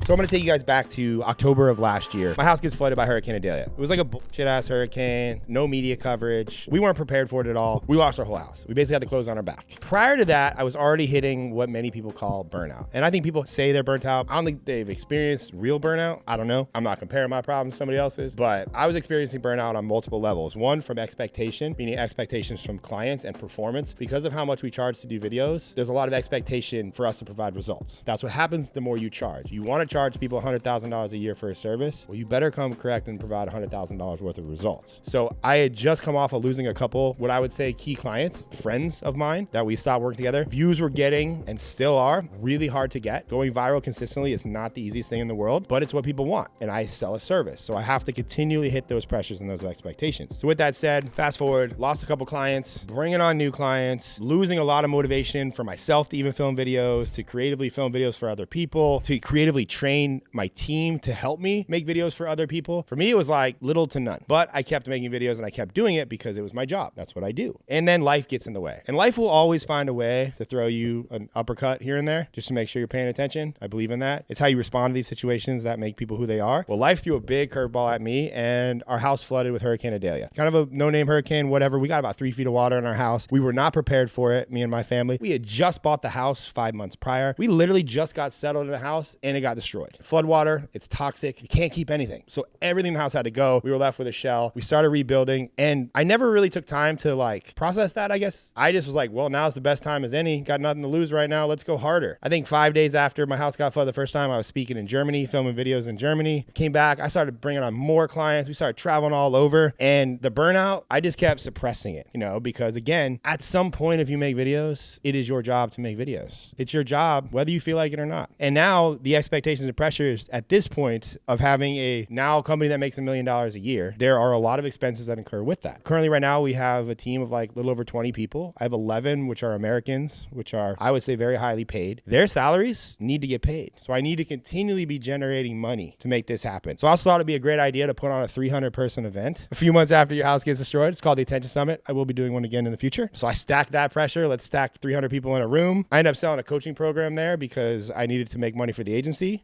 So I'm going to take you guys back to October of last year. My house gets flooded by Hurricane Idalia. It was like a bullshit ass hurricane, no media coverage. We weren't prepared for it at all. We lost our whole house. We basically had the clothes on our back. Prior to that, I was already hitting what many people call burnout. And I think people say they're burnt out. I don't think they've experienced real burnout. I don't know. I'm not comparing my problems to somebody else's, but I was experiencing burnout on multiple levels. One, from expectation, meaning expectations from clients and performance. Because of how much we charge to do videos, there's a lot of expectation for us to provide results. That's what happens the more you charge. You want to charge people $100,000 a year for a service, well, you better come correct and provide $100,000 worth of results. So I had just come off of losing a couple, what I would say key clients, friends of mine that we stopped working together. Views were getting, and still are, really hard to get. Going viral consistently is not the easiest thing in the world, but it's what people want. And I sell a service. So I have to continually hit those pressures and those expectations. So with that said, fast forward, lost a couple clients, bringing on new clients, losing a lot of motivation for myself to even film videos, to creatively film videos for other people, to creatively train my team to help me make videos for other people. For me, it was like little to none, but I kept making videos and I kept doing it because it was my job. That's what I do. And then life gets in the way, and life will always find a way to throw you an uppercut here and there just to make sure you're paying attention. I believe in that. It's how you respond to these situations that make people who they are. Well, life threw a big curveball at me, and our house flooded with Hurricane Idalia. Kind of a no-name hurricane, whatever. We got about 3 feet of water in our house. We were not prepared for it, me and my family. We had just bought the house 5 months prior. We literally just got settled in the house and it got destroyed. Floodwater, it's toxic. You can't keep anything. So everything in the house had to go. We were left with a shell. We started rebuilding, and I never really took time to like process that, I guess. I just was like, well, now's the best time as any. Got nothing to lose right now. Let's go harder. I think 5 days after my house got flooded the first time, I was speaking in Germany, filming videos in Germany. Came back. I started bringing on more clients. We started traveling all over, and the burnout, I just kept suppressing it, because again, at some point, if you make videos, it is your job to make videos. It's your job, whether you feel like it or not. And now the expectations and pressures at this point of having a now company that makes $1 million a year, there are a lot of expenses that incur with that. Currently right now, we have a team of like a little over 20 people. I have 11, which are Americans, which are, I would say, very highly paid. Their salaries need to get paid. So I need to continually be generating money to make this happen. So I also thought it'd be a great idea to put on a 300-person event a few months after your house gets destroyed. It's called the Attention Summit. I will be doing one again in the future. So I stacked that pressure. Let's stack 300 people in a room. I ended up selling a coaching program there because I needed to make money for the agency.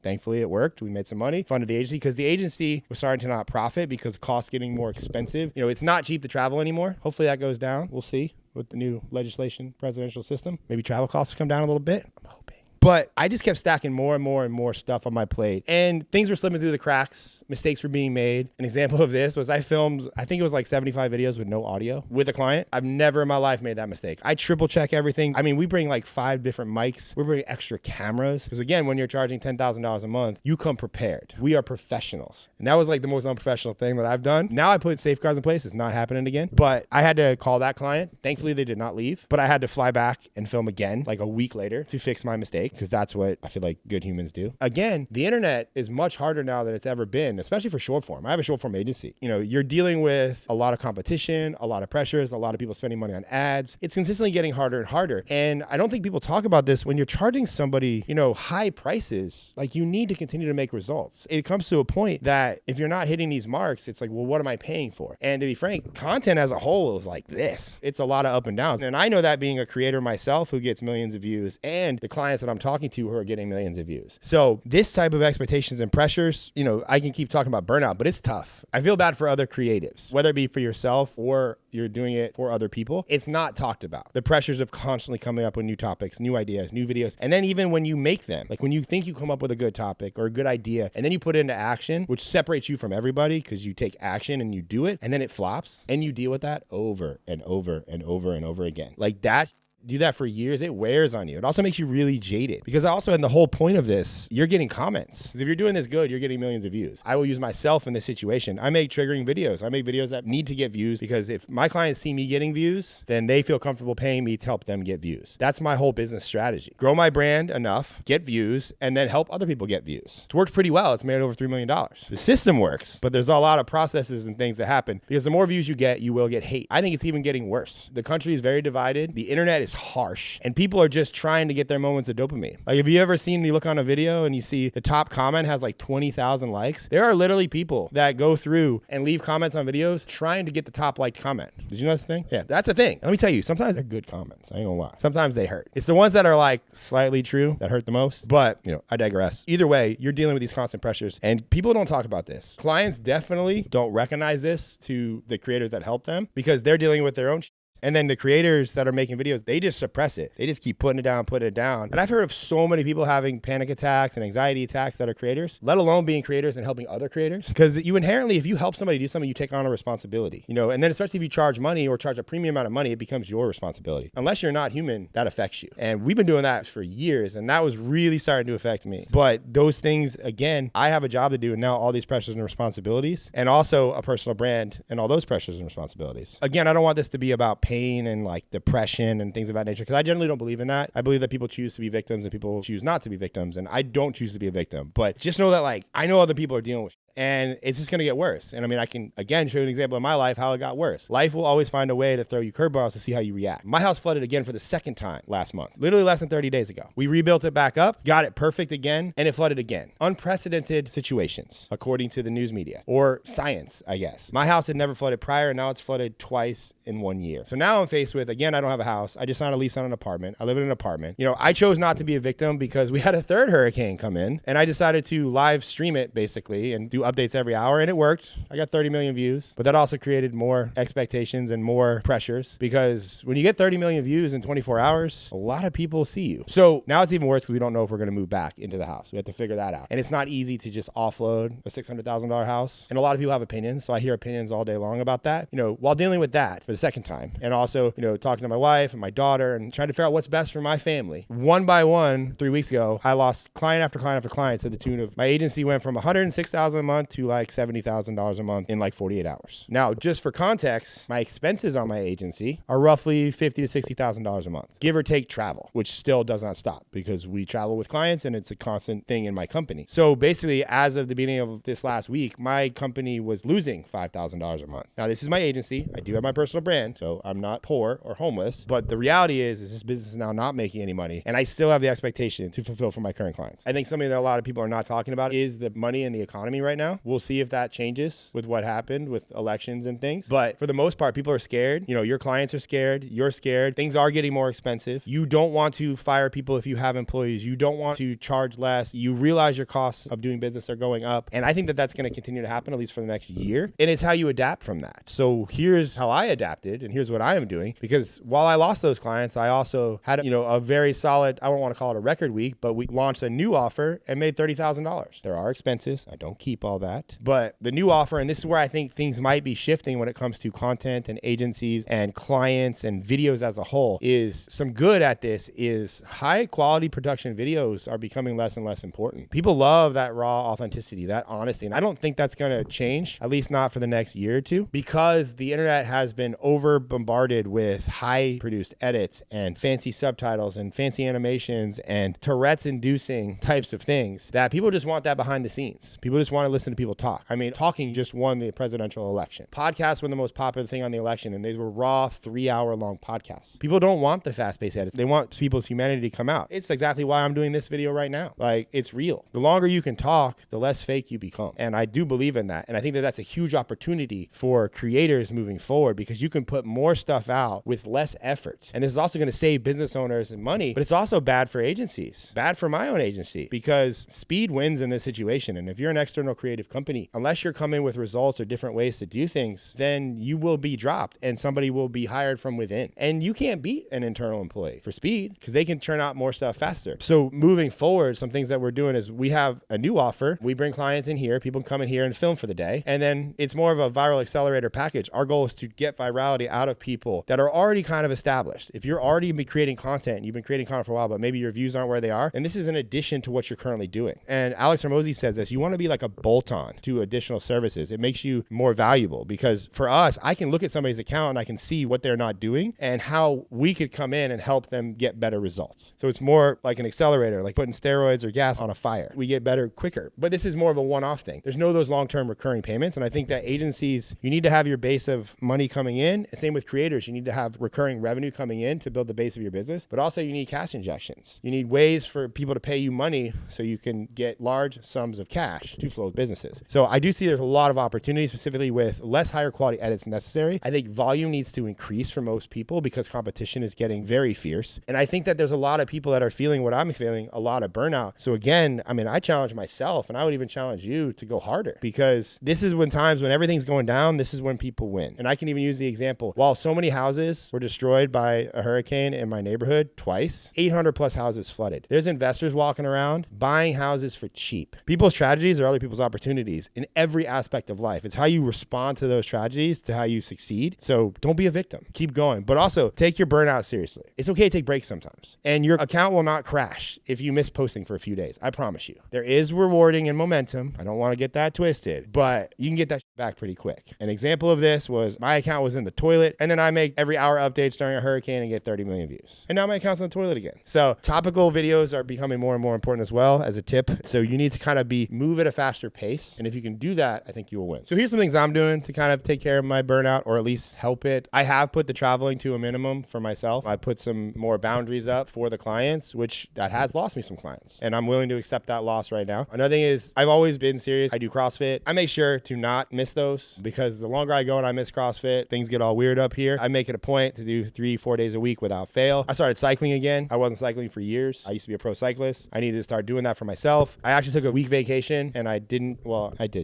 Thankfully it worked. We made some money, funded the agency because the agency was starting to not profit because costs getting more expensive. It's not cheap to travel anymore. Hopefully that goes down. We'll see with the new legislation, presidential system. Maybe travel costs come down a little bit. I'm hoping. But I just kept stacking more and more and more stuff on my plate, and things were slipping through the cracks. Mistakes were being made. An example of this was I filmed, I think it was like 75 videos with no audio with a client. I've never in my life made that mistake. I triple check everything. I mean, we bring like 5 different mics. We're bringing extra cameras. Because again, when you're charging $10,000 a month, you come prepared. We are professionals. And that was like the most unprofessional thing that I've done. Now I put safeguards in place. It's not happening again. But I had to call that client. Thankfully, they did not leave. But I had to fly back and film again like a week later to fix my mistake, because that's what I feel like good humans do. Again, the internet is much harder now than it's ever been, especially for short form. I have a short form agency. You're dealing with a lot of competition, a lot of pressures, a lot of people spending money on ads. It's consistently getting harder and harder. And I don't think people talk about this. When you're charging somebody, high prices, like you need to continue to make results. It comes to a point that if you're not hitting these marks, it's like, well, what am I paying for? And to be frank, content as a whole is like this. It's a lot of up and downs. And I know that being a creator myself who gets millions of views, and the clients that I'm talking to who are getting millions of views. So this type of expectations and pressures, I can keep talking about burnout, but it's tough. I feel bad for other creatives, whether it be for yourself or you're doing it for other people. It's not talked about. The pressures of constantly coming up with new topics, new ideas, new videos. And then even when you make them, like when you think you come up with a good topic or a good idea, and then you put it into action, which separates you from everybody because you take action and you do it, and then it flops, and you deal with that over and over and over and over again. Like that, do that for years, it wears on you. It also makes you really jaded, because also in the whole point of this, you're getting comments. Because if you're doing this good, you're getting millions of views. I will use myself in this situation. I make triggering videos. I make videos that need to get views, because if my clients see me getting views, then they feel comfortable paying me to help them get views. That's my whole business strategy. Grow my brand enough, get views, and then help other people get views. It's worked pretty well. It's made over $3 million. The system works, but there's a lot of processes and things that happen, because the more views you get, you will get hate. I think it's even getting worse. The country is very divided. The internet is harsh. And people are just trying to get their moments of dopamine. Like, have you ever seen, you look on a video and you see the top comment has like 20,000 likes? There are literally people that go through and leave comments on videos trying to get the top liked comment. Did you know that's the thing? Yeah, that's the thing. Let me tell you, sometimes they're good comments. I ain't gonna lie. Sometimes they hurt. It's the ones that are like slightly true that hurt the most. But, I digress. Either way, you're dealing with these constant pressures, and people don't talk about this. Clients definitely don't recognize this to the creators that help them because they're dealing with their own and then the creators that are making videos, they just suppress it. They just keep putting it down. And I've heard of so many people having panic attacks and anxiety attacks that are creators, let alone being creators and helping other creators. Because you inherently, if you help somebody do something, you take on a responsibility, and then especially if you charge money or charge a premium amount of money, it becomes your responsibility. Unless you're not human, that affects you. And we've been doing that for years, and that was really starting to affect me. But those things, again, I have a job to do, and now all these pressures and responsibilities, and also a personal brand and all those pressures and responsibilities. Again, I don't want this to be about pain and like depression and things of that nature, because I generally don't believe in that. I believe that people choose to be victims and people choose not to be victims, and I don't choose to be a victim. But just know that, like, I know other people are dealing with and it's just going to get worse. And I mean, I can, again, show you an example of my life, how it got worse. Life will always find a way to throw you curveballs to see how you react. My house flooded again for the second time last month, literally less than 30 days ago. We rebuilt it back up, got it perfect again, and it flooded again. Unprecedented situations, according to the news media, or science, I guess. My house had never flooded prior, and now it's flooded twice in 1 year. So now I'm faced with, again, I don't have a house. I just signed a lease on an apartment. I live in an apartment. I chose not to be a victim because we had a third hurricane come in, and I decided to live stream it, basically, and do updates every hour. And it worked. I got 30 million views, but that also created more expectations and more pressures, because when you get 30 million views in 24 hours, a lot of people see you. So now it's even worse because we don't know if we're going to move back into the house. We have to figure that out. And it's not easy to just offload a $600,000 house. And a lot of people have opinions. So I hear opinions all day long about that, while dealing with that for the second time. And also, talking to my wife and my daughter and trying to figure out what's best for my family. One by one, 3 weeks ago, I lost client after client after client to the tune of, my agency went from $106,000 a month to like $70,000 a month in like 48 hours. Now, just for context, my expenses on my agency are roughly $50,000 to $60,000 a month, give or take travel, which still does not stop because we travel with clients and it's a constant thing in my company. So basically, as of the beginning of this last week, my company was losing $5,000 a month. Now, this is my agency. I do have my personal brand, so I'm not poor or homeless, but the reality is this business is now not making any money, and I still have the expectation to fulfill for my current clients. I think something that a lot of people are not talking about is the money in the economy right now. We'll see if that changes with what happened with elections and things. But for the most part, people are scared. Your clients are scared. You're scared. Things are getting more expensive. You don't want to fire people if you have employees. You don't want to charge less. You realize your costs of doing business are going up. And I think that that's going to continue to happen, at least for the next year. And it's how you adapt from that. So here's how I adapted, and here's what I am doing. Because while I lost those clients, I also had, a very solid, I don't want to call it a record week, but we launched a new offer and made $30,000. There are expenses. I don't keep all that. But the new offer, and this is where I think things might be shifting when it comes to content and agencies and clients and videos as a whole, is some good at this is high quality production videos are becoming less and less important. People love that raw authenticity, that honesty. And I don't think that's going to change, at least not for the next year or two, because the internet has been over bombarded with high produced edits and fancy subtitles and fancy animations and Tourette's inducing types of things that people just want that behind the scenes. People just want to listen to people talk. I mean, talking just won the presidential election. Podcasts were the most popular thing on the election, and they were raw 3-hour long podcasts. People don't want the fast-paced edits. They want people's humanity to come out. It's exactly why I'm doing this video right now. Like, it's real. The longer you can talk, the less fake you become. And I do believe in that. And I think that that's a huge opportunity for creators moving forward, because you can put more stuff out with less effort. And this is also going to save business owners money, but it's also bad for agencies. Bad for my own agency, because speed wins in this situation. And if you're an external creative company, unless you're coming with results or different ways to do things, then you will be dropped and somebody will be hired from within. And you can't beat an internal employee for speed because they can churn out more stuff faster. So moving forward, some things that we're doing is we have a new offer. We bring clients in here, people come in here and film for the day. And then it's more of a viral accelerator package. Our goal is to get virality out of people that are already kind of established. If you're already creating content, you've been creating content for a while, but maybe your views aren't where they are, and this is in addition to what you're currently doing. And Alex Hormozi says this, you want to be like a bowl bolt on to additional services. It makes you more valuable because for us, I can look at somebody's account and I can see what they're not doing and how we could come in and help them get better results. So it's more like an accelerator, like putting steroids or gas on a fire. We get better quicker, but this is more of a one-off thing. There's no those long-term recurring payments. And I think that agencies, you need to have your base of money coming in. Same with creators. You need to have recurring revenue coming in to build the base of your business, but also you need cash injections. You need ways for people to pay you money so you can get large sums of cash to flow businesses. So I do see there's a lot of opportunity, specifically with less higher quality edits necessary. I think volume needs to increase for most people because competition is getting very fierce. And I think that there's a lot of people that are feeling what I'm feeling, a lot of burnout. So again, I mean, I challenge myself and I would even challenge you to go harder because this is when times when everything's going down, this is when people win. And I can even use the example, while so many houses were destroyed by a hurricane in my neighborhood twice, 800 plus houses flooded. There's investors walking around buying houses for cheap. People's tragedies are other people's opportunities in every aspect of life. It's how you respond to those tragedies to how you succeed. So don't be a victim. Keep going. But also take your burnout seriously. It's okay to take breaks sometimes. And your account will not crash if you miss posting for a few days. I promise you. There is rewarding and momentum. I don't want to get that twisted, but you can get that back pretty quick. An example of this was my account was in the toilet and then I make every hour updates during a hurricane and get 30 million views. And now my account's in the toilet again. So topical videos are becoming more and more important as well as a tip. So you need to kind of move at a faster pace. And if you can do that, I think you will win. So here's some things I'm doing to kind of take care of my burnout or at least help it. I have put the traveling to a minimum for myself. I put some more boundaries up for the clients, which that has lost me some clients. And I'm willing to accept that loss right now. Another thing is I've always been serious. I do CrossFit. I make sure to not miss those because the longer I go and I miss CrossFit, things get all weird up here. I make it a point to do 3-4 days a week without fail. I started cycling again. I wasn't cycling for years. I used to be a pro cyclist. I needed to start doing that for myself. I actually took a week vacation and I did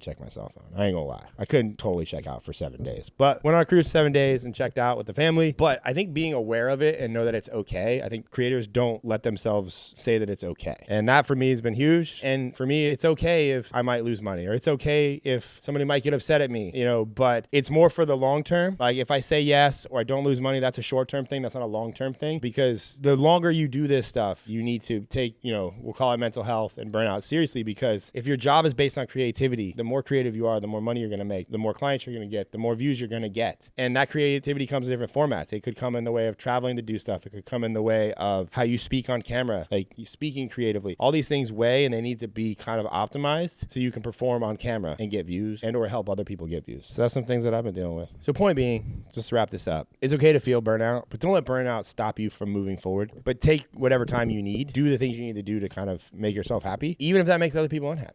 check my cell phone. I ain't gonna lie. I couldn't totally check out for 7 days, but went on a cruise for 7 days and checked out with the family. But I think being aware of it and know that it's okay. I think creators don't let themselves say that it's okay. And that for me has been huge. And for me, it's okay if I might lose money or it's okay if somebody might get upset at me, but it's more for the long term. Like if I say yes or I don't lose money, that's a short-term thing. That's not a long-term thing because the longer you do this stuff, you need to take, we'll call it mental health and burnout seriously because if your job is based on creativity, the more creative you are, the more money you're going to make, the more clients you're going to get, the more views you're going to get. And that creativity comes in different formats. It could come in the way of traveling to do stuff. It could come in the way of how you speak on camera, like speaking creatively. All these things weigh and they need to be kind of optimized so you can perform on camera and get views and or help other people get views. So that's some things that I've been dealing with. So point being, just to wrap this up, it's okay to feel burnout, but don't let burnout stop you from moving forward. But take whatever time you need. Do the things you need to do to kind of make yourself happy, even if that makes other people unhappy.